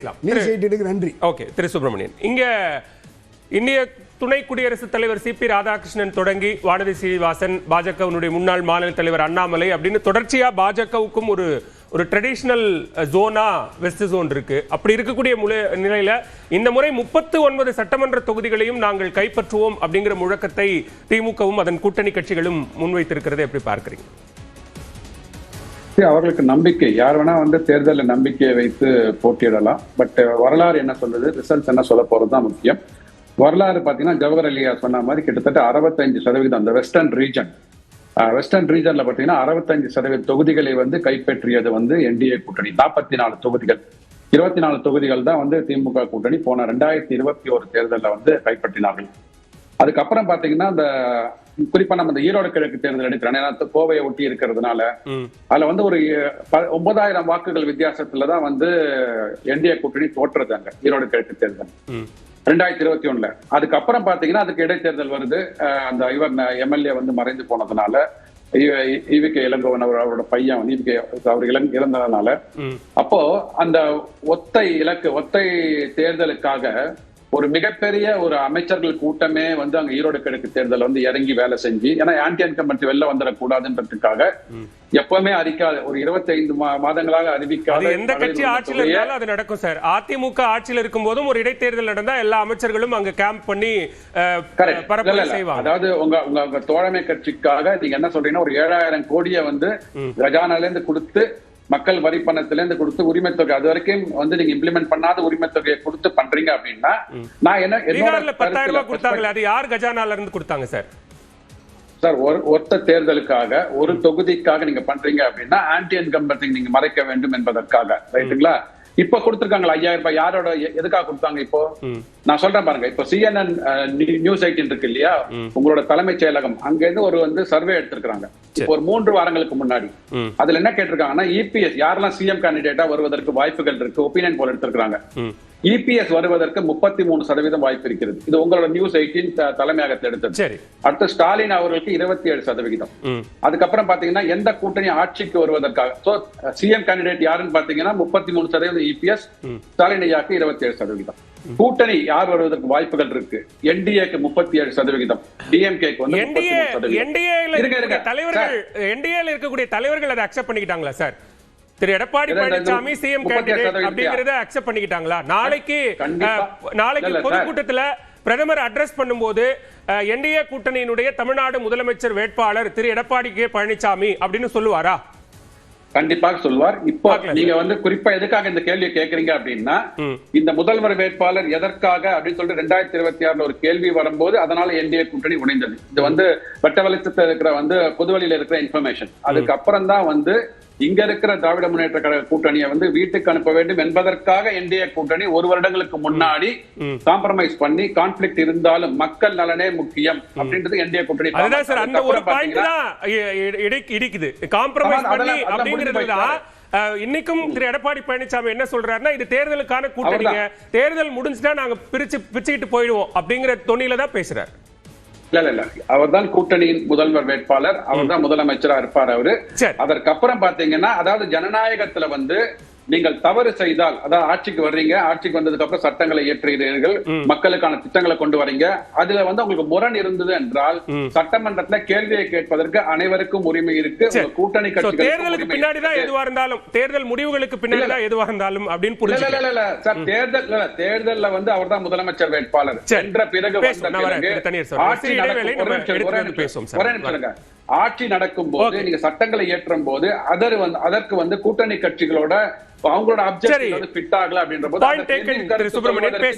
நன்றி. ஓகே, திரு சுப்பிரமணியன், இங்க இந்திய துணை குடியரசுத் தலைவர் சிபி ராதாகிருஷ்ணன் தொடங்கி வானதி சீனிவாசன், பாஜகவினுடைய முன்னாள் மாநில தலைவர் அண்ணாமலை அப்படின்னு தொடர்ச்சியா பாஜகவுக்கும் ஒரு ட்ரெடிஷனல் ஜோனா வெஸ்ட் ஜோன் இருக்கு. அப்படி இருக்கக்கூடிய நிலையில இந்த முறை 39 சட்டமன்ற தொகுதிகளையும் நாங்கள் கைப்பற்றுவோம் அப்படிங்கிற முழக்கத்தை திமுகவும் அதன் கூட்டணி கட்சிகளும் முன்வைத்திருக்கிறதை எப்படி பார்க்கிறீங்க? அவர்களுக்கு நம்பிக்கை, யார் வேணா தேர்தலில் நம்பிக்கையை வைத்து போட்டியிடலாம். பட் வரலாறு என்ன சொல்றது, ரிசல்ட்ஸ் என்ன சொல்ல போறதுதான் முக்கியம். வரலாறு பாத்தீங்கன்னா ஜவஹர் அலியா சொன்ன மாதிரி கிட்டத்தட்ட 65% அந்த வெஸ்டர்ன் ரீஜன்ல பாத்தீங்கன்னா 65% தொகுதிகளை கைப்பற்றியது என்டிஏ கூட்டணி. 44 தொகுதிகள், 24 தொகுதிகள் தான் திமுக கூட்டணி போன 2021 தேர்தலில் கைப்பற்றினார்கள். அதுக்கப்புறம் பாத்தீங்கன்னா இந்த குறிப்பா நம்ம இந்த ஈரோடு கிழக்கு தேர்தல் எடுக்கிறோம், ஏன்னா கோவையை ஒட்டி இருக்கிறதுனால அதுல ஒரு 9,000 வாக்குகள் வித்தியாசத்துலதான் என்டிஏ கூட்டணி தோற்றது அங்க ஈரோடு கிழக்கு தேர்தல் 2021. அதுக்கப்புறம் பாத்தீங்கன்னா அதுக்கு இடைத்தேர்தல் வருது. அந்த இவர் எம்எல்ஏ மறைந்து போனதுனால ஈவிகே இளங்கோவன் அவரோட பையன் அவர் இறந்ததுனால அப்போ அந்த ஒத்தை தேர்தலுக்காக ஒரு மிகப்பெரிய ஒரு அமைச்சர்கள் கூட்டமே அங்க ஈரோடு கிழக்கு தேர்தல் இறங்கி வேலை செஞ்சு, ஏன்னா ஆன்டி இன்கம்பன்சி வெளில வந்துடக்கூடாதுன்றதுக்காக எப்பவுமே அறிக்காத ஒரு 25 மாதங்களாக அறிவிக்காத எந்த கட்சி ஆட்சியில் இருந்தாலும் அது நடக்கும் சார். அதிமுக ஆட்சியில் இருக்கும் போதும் ஒரு இடைத்தேர்தல் நடந்தா எல்லா அமைச்சர்களும் அங்க கேம்ப் பண்ணி செய்வாங்க. அதாவது உங்க தோழமை கட்சிக்காக நீங்க என்ன சொல்றீங்கன்னா ஒரு 7,000 கோடியை கஜானால இருந்து கொடுத்து, மக்கள் வரி பணத்துல இருந்து கொடுத்து உரிமை தொகை அது வரைக்கும் நீங்க இம்ப்ளிமெண்ட் பண்ணாத உரிமை தொகையை கொடுத்து பண்றீங்க அப்படின்னா நான் என்ன 10,000 ரூபாய் கொடுத்தாங்க, அது யார் கஜானால இருந்து கொடுத்தாங்க சார்? சார் ஒத்த தேர்தலுக்காக ஒரு தொகுதிக்காக நீங்க பண்றீங்க அப்படின்னா ஆன்டி இன்கம்பன்சி நீங்க மறைக்க வேண்டும் என்பதற்காக, ரைட்டுங்களா? இப்ப கொடுத்திருக்காங்களா 5,000 ரூபாய்? யாரோட எதுக்காக கொடுத்தாங்க? இப்போ நான் சொல்றேன் பாருங்க. இப்போ CNN நியூஸ் 18 இருக்கு இல்லையா, உங்களோட தலைமைச் செயலகம் அங்க இருந்து ஒரு சர்வே எடுத்திருக்காங்க இப்போ ஒரு 3 வாரங்களுக்கு முன்னாடி. அதுல என்ன கேட்டிருக்காங்கன்னா, இபிஎஸ் யாரெல்லாம் சிஎம் கேண்டிடேட்டா வருவதற்கு வாய்ப்புகள் இருக்கு, ஒப்பீனியன் போல் எடுத்திருக்காங்க. இபிஎஸ் வருவதற்கு 33% வாய்ப்பு இருக்கிறது. இது உங்களோட நியூஸ் 18 தலைமையகத்தை எடுத்தது. அடுத்து ஸ்டாலின் அவர்களுக்கு 27%. அதுக்கப்புறம் பாத்தீங்கன்னா எந்த கூட்டணி ஆட்சிக்கு வருவதற்காக சிஎம் கேண்டிடேட் யாருன்னு பாத்தீங்கன்னா 33% இபிஎஸ், ஸ்டாலின் ஐயாக்கு 27%. கூட்டணி யார் வருவதற்கு வாய்ப்புகள் இருக்கு? என்டிஏக்கு 37%, டிஎம்கேக்கு 33%. இருக்கக்கூடிய தலைவர்கள் அதை அக்செப்ட் பண்ணிக்கிட்டாங்களா சார்? திரு எடப்பாடி பழனிசாமி சிஎம் கேண்டிடேட் அப்படிங்கறத அக்செப்ட் பண்ணிக்கிட்டாங்களா? நாளைக்கு பொதுக்கூட்டத்துல பிரதமர் அட்ரஸ் பண்ணும்போது என்டிஏ கூட்டணியினுடைய தமிழ்நாடு முதலமைச்சர் வேட்பாளர் திரு எடப்பாடி கே பழனிசாமி அப்படின்னு சொல்லுவாரா? கண்டிப்பாக சொல்வார். இப்போ நீங்க குறிப்பா எதுக்காக இந்த கேள்வியை கேக்குறீங்க அப்படின்னா, இந்த முதல்வர் வேட்பாளர் எதற்காக அப்படின்னு சொல்லிட்டு 2026 ஒரு கேள்வி வரும்போது அதனால என்டிஏ கூட்டணி உடைந்தது. இது வெட்ட வெளிச்சத்துல இருக்கிற பொதுவெளியில இருக்கிற இன்ஃபர்மேஷன். அதுக்கப்புறம் தான் இங்க இருக்கிற திராவிட முன்னேற்ற கழக கூட்டணியை வீட்டுக்கு அனுப்ப வேண்டும் என்பதற்காக என்டிஏ கூட்டணி 1 வருடங்களுக்கு முன்னாடி காம்ப்ரமைஸ் பண்ணி, கான்ஃபிளிக்ட் இருந்தாலும் மக்கள் நலனே முக்கியம் அப்படின்றது என்டிஏ கூட்டணி. அந்த ஒரு பாயிண்ட் தான் இடிக்குது. காம்ப்ரமைஸ் பண்ணி அப்படிங்கிறதுதான் இன்னைக்கும் திரு எடப்பாடி பழனிசாமி என்ன சொல்றாருன்னா, இது தேர்தலுக்கான கூட்டணிங்க, தேர்தல் முடிஞ்சுட்டா நாங்க பிரிச்சுக்கிட்டு போயிடுவோம் அப்படிங்கிற தொனியில தான் பேசுறாரு. இல்ல அவர் தான் கூட்டணியின் முதல்வர் வேட்பாளர், அவர் தான் முதலமைச்சரா இருப்பார் அவரு. அதற்கப்புறம் பாத்தீங்கன்னா, அதாவது ஜனநாயகத்துல நீங்கள் தவறு செய்தால், அதாவது ஆட்சிக்கு வர்றீங்க, ஆட்சிக்கு வந்ததுக்கு அப்புறம் சட்டங்களை இயற்றுகிறீர்கள், மக்களுக்கான திட்டங்களை கொண்டு வரீங்க, அதுல உங்களுக்கு முரண் இருந்தது என்றால் சட்டமன்றத்துல கேள்வியை கேட்பதற்கு அனைவருக்கும் உரிமை இருக்கு. கூட்டணி கட்சிகள் தேர்தலுக்கு பின்னாடிதான் எதுவா இருந்தாலும், தேர்தல் முடிவுகளுக்கு பின்னாடிதான் எதுவா இருந்தாலும் அப்படின்னு புரிஞ்சுக்கல சார். தேர்தல்ல அவர் தான் முதலமைச்சர் வேட்பாளர் என்ற பிறகு ஆட்சி நடக்கும் போது நீங்க சட்டங்களை ஏற்றும் போது அதற்கு கூட்டணி கட்சிகளோட அவங்களோட அப்ஜெக்டிவ் ஃபிட் ஆகல அப்படின்ற போது